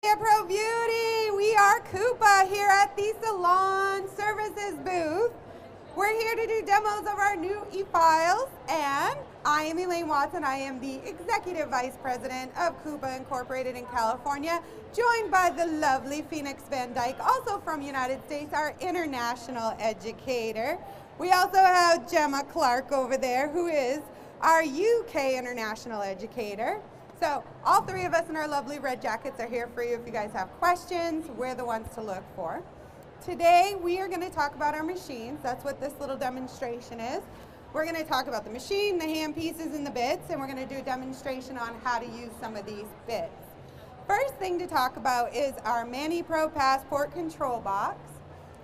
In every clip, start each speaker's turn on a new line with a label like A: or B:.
A: Pro Beauty, we are KUPA here at the Salon Services booth. We're here to do demos of our new e-files, and I am Elaine Watson. I am the Executive Vice President of KUPA Incorporated in California, joined by the lovely Phoenix Van Dyke, also from United States, our international educator. We also have Gemma Clark over there, who is our UK international educator. So all three of us in our lovely red jackets are here for you if you guys have questions. We're the ones to look for. Today we are going to talk about our machines. That's what this little demonstration is. We're going to talk about the machine, the hand pieces, and the bits, and we're going to do a demonstration on how to use some of these bits. First thing to talk about is our ManiPro Passport control box.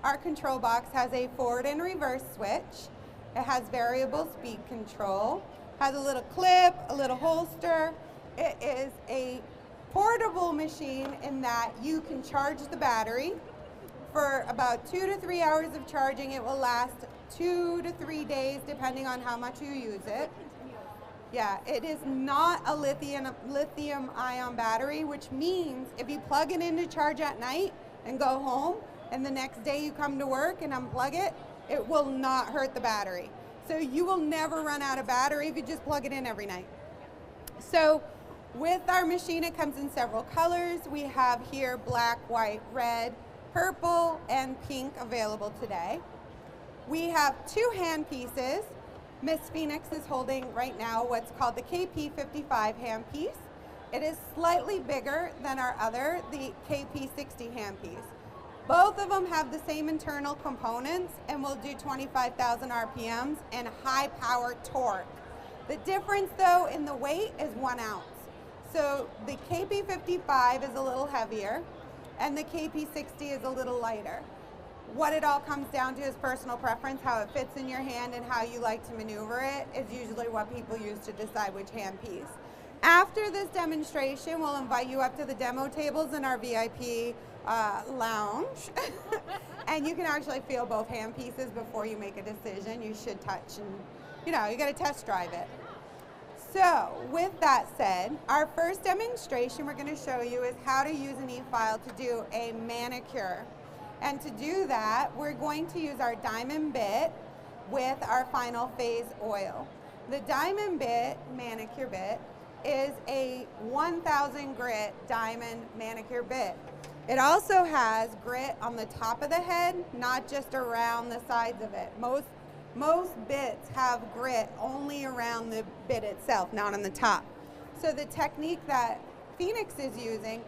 A: Our control box has a forward and reverse switch. It has variable speed control, has a little clip, a little holster. It is a portable machine in that you can charge the battery for about 2 to 3 hours of charging. It will last 2 to 3 days depending on how much you use it. Yeah, it is not a lithium ion battery, which means if you plug it in to charge at night and go home and the next day you come to work and unplug it, it will not hurt the battery. So you will never run out of battery if you just plug it in every night. So with our machine, it comes in several colors. We have here black, white, red, purple, and pink available today. We have 2 hand pieces. Miss Phoenix is holding right now what's called the KP55 hand piece. It is slightly bigger than our other, the KP60 hand piece. Both of them have the same internal components and will do 25,000 RPMs and high power torque. The difference though in the weight is 1 ounce. So the KP55 is a little heavier and the KP60 is a little lighter. What it all comes down to is personal preference. How it fits in your hand and how you like to maneuver it is usually what people use to decide which hand piece. After this demonstration, we'll invite you up to the demo tables in our VIP lounge and you can actually feel both hand pieces before you make a decision. You should touch and you got to test drive it. So with that said, our first demonstration we're going to show you is how to use an e-file to do a manicure. And to do that, we're going to use our diamond bit with our final phase oil. The diamond bit, manicure bit, is a 1000 grit diamond manicure bit. It also has grit on the top of the head, not just around the sides of it. Most bits have grit only around the bit itself, not on the top. So the technique that Phoenix is using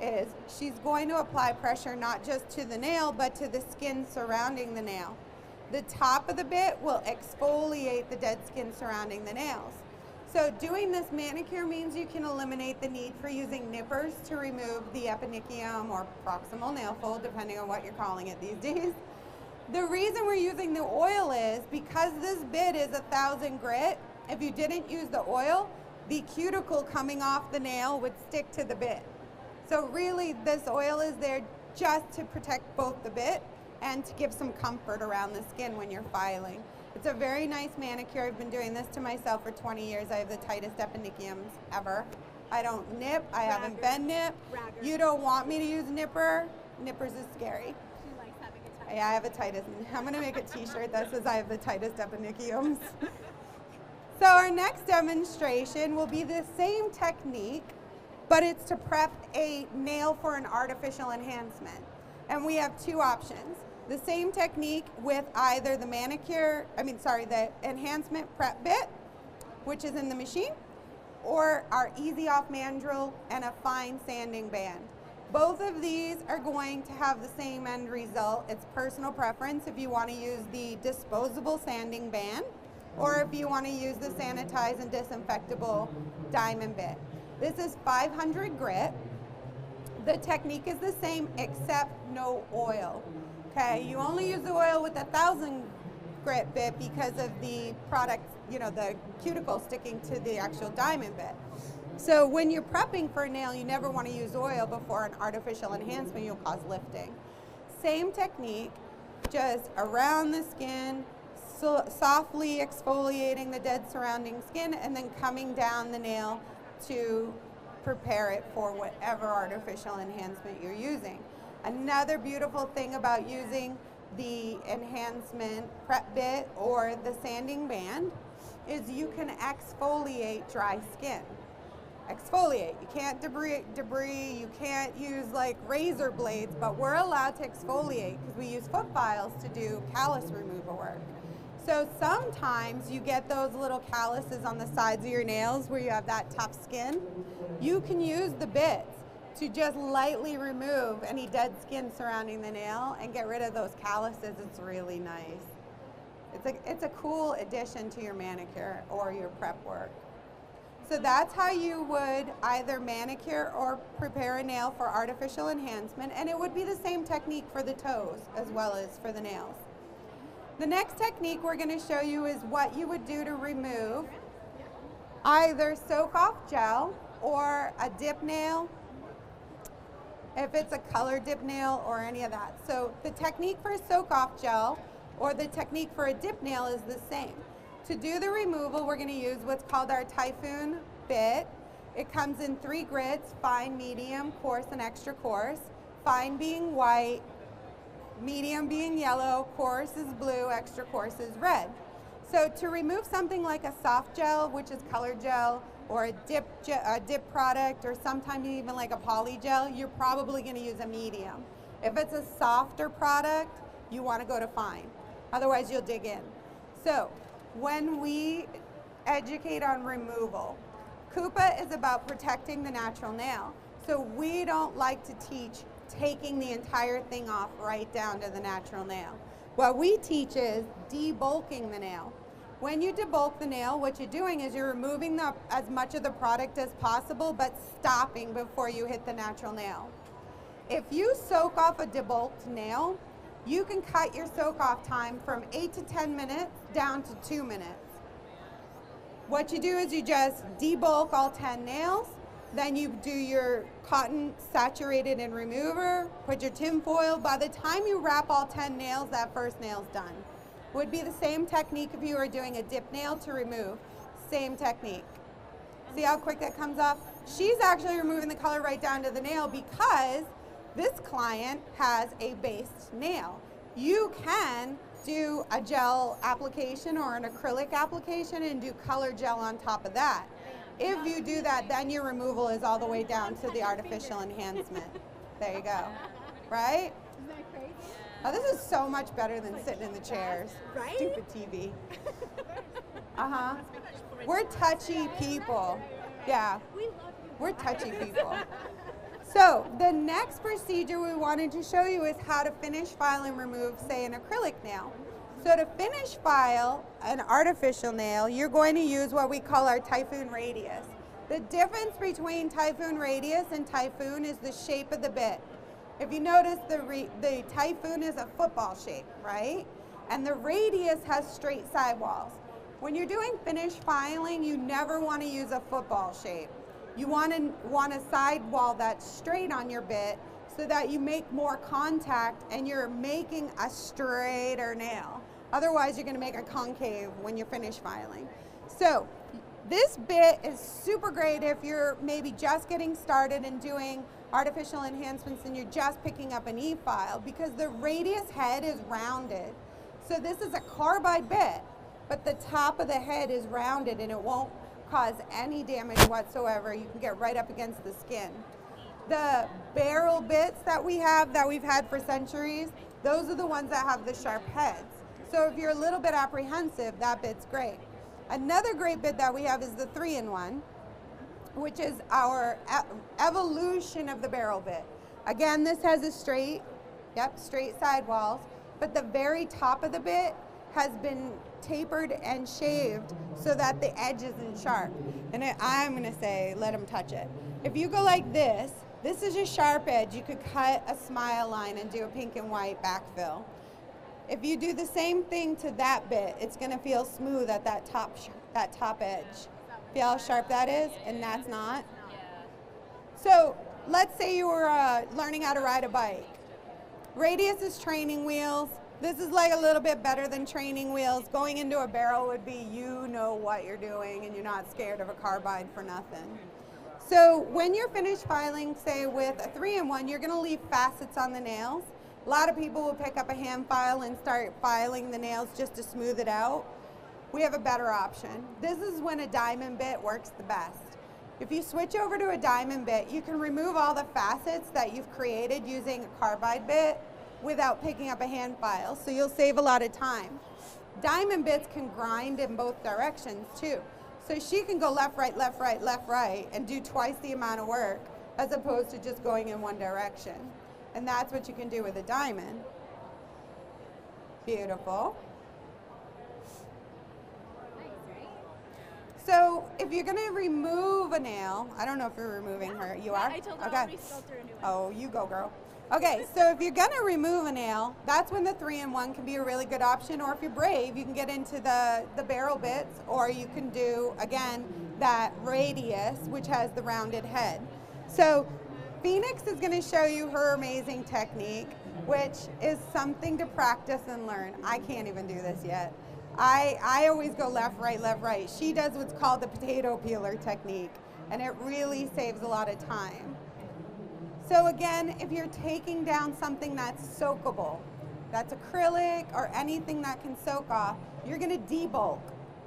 A: is she's going to apply pressure not just to the nail, but to the skin surrounding the nail. The top of the bit will exfoliate the dead skin surrounding the nails. So doing this manicure means you can eliminate the need for using nippers to remove the eponychium or proximal nail fold, depending on what you're calling it these days. The reason we're using the oil is because this bit is 1000 grit. If you didn't use the oil, the cuticle coming off the nail would stick to the bit. So really this oil is there just to protect both the bit and to give some comfort around the skin when you're filing. It's a very nice manicure. I've been doing this to myself for 20 years. I have the tightest eponychiums ever. I don't nip. I haven't been nipped. You don't want me to use nipper. Nippers is scary. Yeah, I have a tightest. I'm going to make a t-shirt that says I have the tightest eponychiums. So our next demonstration will be the same technique, but it's to prep a nail for an artificial enhancement. And we have 2 options. The same technique with either the the enhancement prep bit, which is in the machine, or our easy off mandrel and a fine sanding band. Both of these are going to have the same end result. It's personal preference if you want to use the disposable sanding band or if you want to use the sanitized and disinfectable diamond bit. This is 500 grit. The technique is the same except no oil. Okay, you only use the oil with 1000 grit bit because of the product, the cuticle sticking to the actual diamond bit. So when you're prepping for a nail, you never want to use oil before an artificial enhancement. You'll cause lifting. Same technique, just around the skin, softly exfoliating the dead surrounding skin and then coming down the nail to prepare it for whatever artificial enhancement you're using. Another beautiful thing about using the enhancement prep bit or the sanding band is you can exfoliate dry skin. Exfoliate. You can't debris, you can't use like razor blades, but we're allowed to exfoliate because we use foot files to do callus removal work. So sometimes you get those little calluses on the sides of your nails where you have that tough skin. You can use the bits to just lightly remove any dead skin surrounding the nail and get rid of those calluses. It's really nice. It's a cool addition to your manicure or your prep work. So that's how you would either manicure or prepare a nail for artificial enhancement, and it would be the same technique for the toes as well as for the nails. The next technique we're going to show you is what you would do to remove either soak-off gel or a dip nail, if it's a color dip nail or any of that. So the technique for a soak-off gel or the technique for a dip nail is the same. To do the removal, we're going to use what's called our Typhoon bit. It comes in 3 grits, fine, medium, coarse, and extra coarse. Fine being white, medium being yellow, coarse is blue, extra coarse is red. So to remove something like a soft gel, which is colored gel, or a dip product, or sometimes even like a poly gel, you're probably going to use a medium. If it's a softer product, you want to go to fine. Otherwise, you'll dig in. So when we educate on removal, KUPA is about protecting the natural nail. So we don't like to teach taking the entire thing off right down to the natural nail. What we teach is debulking the nail. When you debulk the nail, what you're doing is you're removing as much of the product as possible, but stopping before you hit the natural nail. If you soak off a debulked nail, you can cut your soak off time from 8 to 10 minutes down to 2 minutes. What you do is you just debulk all 10 nails, then you do your cotton saturated in remover, put your tin foil. By the time you wrap all 10 nails, that first nail's done. Would be the same technique if you were doing a dip nail to remove. Same technique. See how quick that comes off? She's actually removing the color right down to the nail because this client has a based nail. You can do a gel application or an acrylic application and do color gel on top of that. If you do that, then your removal is all the way down to the artificial enhancement. There you go. Right?
B: Isn't that crazy?
A: Oh, this is so much better than sitting in the chairs.
B: Right?
A: Stupid TV. Uh-huh. We're touchy people. Yeah. We're touchy people. So the next procedure we wanted to show you is how to finish, file, and remove, say, an acrylic nail. So to finish file an artificial nail, you're going to use what we call our Typhoon radius. The difference between Typhoon radius and Typhoon is the shape of the bit. If you notice, the Typhoon is a football shape, right? And the radius has straight sidewalls. When you're doing finish filing, you never want to use a football shape. You want a sidewall that's straight on your bit so that you make more contact and you're making a straighter nail. Otherwise, you're going to make a concave when you're finish filing. So this bit is super great if you're maybe just getting started and doing artificial enhancements and you're just picking up an e-file because the radius head is rounded. So this is a carbide bit, but the top of the head is rounded and it won't cause any damage whatsoever. You can get right up against the skin. The barrel bits that we've had for centuries, those are the ones that have the sharp heads. So if you're a little bit apprehensive, that bit's great. Another great bit that we have is the 3-in-1, which is our evolution of the barrel bit. Again, this has a straight sidewalls, but the very top of the bit has been tapered and shaved so that the edge isn't sharp. And I'm gonna say, let them touch it. If you go like this is a sharp edge. You could cut a smile line and do a pink and white backfill. If you do the same thing to that bit, it's gonna feel smooth at that top edge. Feel how sharp that is? And that's not? So let's say you were learning how to ride a bike. Radius is training wheels. This is like a little bit better than training wheels. Going into a barrel would be you know what you're doing and you're not scared of a carbide for nothing. So when you're finished filing, say with a 3-in-1, you're gonna leave facets on the nails. A lot of people will pick up a hand file and start filing the nails just to smooth it out. We have a better option. This is when a diamond bit works the best. If you switch over to a diamond bit, you can remove all the facets that you've created using a carbide bit without picking up a hand file, so you'll save a lot of time. Diamond bits can grind in both directions too. So she can go left, right, left, right, left, right, and do twice the amount of work as opposed to just going in one direction. And that's what you can do with a diamond. Beautiful. So if you're gonna remove a nail, I don't know if you're removing her. You are?
B: I told her
A: okay.
B: I'll resculpture a new one.
A: Oh, you go, girl. Okay, so if you're gonna remove a nail, that's when the 3-in-1 can be a really good option, or if you're brave, you can get into the barrel bits, or you can do, again, that radius, which has the rounded head. So Phoenix is gonna show you her amazing technique, which is something to practice and learn. I can't even do this yet. I always go left, right, left, right. She does what's called the potato peeler technique, and it really saves a lot of time. So again, if you're taking down something that's soakable, that's acrylic or anything that can soak off, you're gonna debulk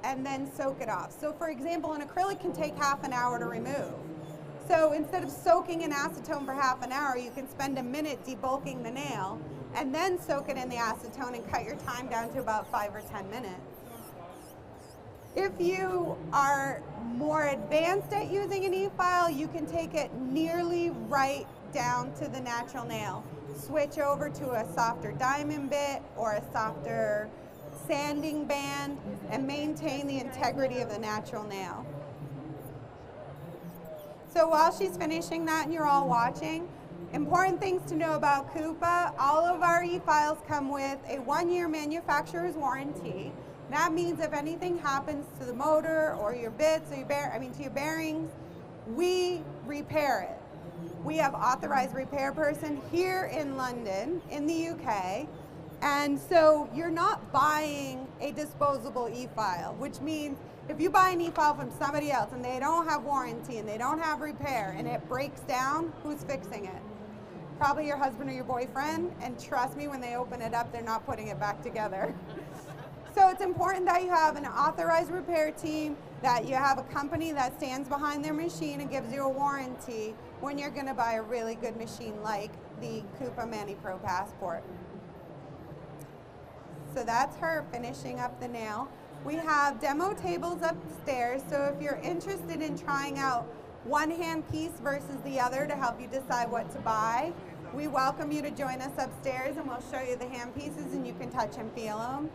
A: and then soak it off. So for example, an acrylic can take half an hour to remove. So instead of soaking in acetone for half an hour, you can spend a minute debulking the nail and then soak it in the acetone and cut your time down to about 5 or 10 minutes. If you are more advanced at using an e-file, you can take it nearly right down to the natural nail. Switch over to a softer diamond bit or a softer sanding band and maintain the integrity of the natural nail. So while she's finishing that and you're all watching, important things to know about KUPA, all of our e-files come with a 1-year manufacturer's warranty. That means if anything happens to the motor or your bits or to your bearings, we repair it. We have authorized repair person here in London, in the UK, and so you're not buying a disposable e-file, which means if you buy an e-file from somebody else and they don't have warranty and they don't have repair and it breaks down, who's fixing it? Probably your husband or your boyfriend, and trust me, when they open it up, they're not putting it back together. So it's important that you have an authorized repair team, that you have a company that stands behind their machine and gives you a warranty when you're going to buy a really good machine like the KUPA Mani Pro Passport. So that's her finishing up the nail. We have demo tables upstairs, so if you're interested in trying out one hand piece versus the other to help you decide what to buy, we welcome you to join us upstairs and we'll show you the hand pieces and you can touch and feel them.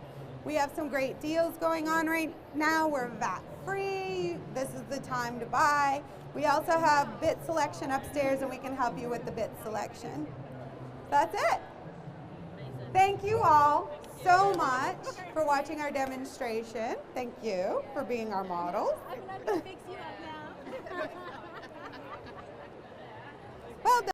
A: We have some great deals going on right now. We're VAT free. This is the time to buy. We also have bit selection upstairs and we can help you with the bit selection. That's it. Thank you all so much for watching our demonstration. Thank you for being our models.
B: I'm gonna fix you up now.
A: Well done.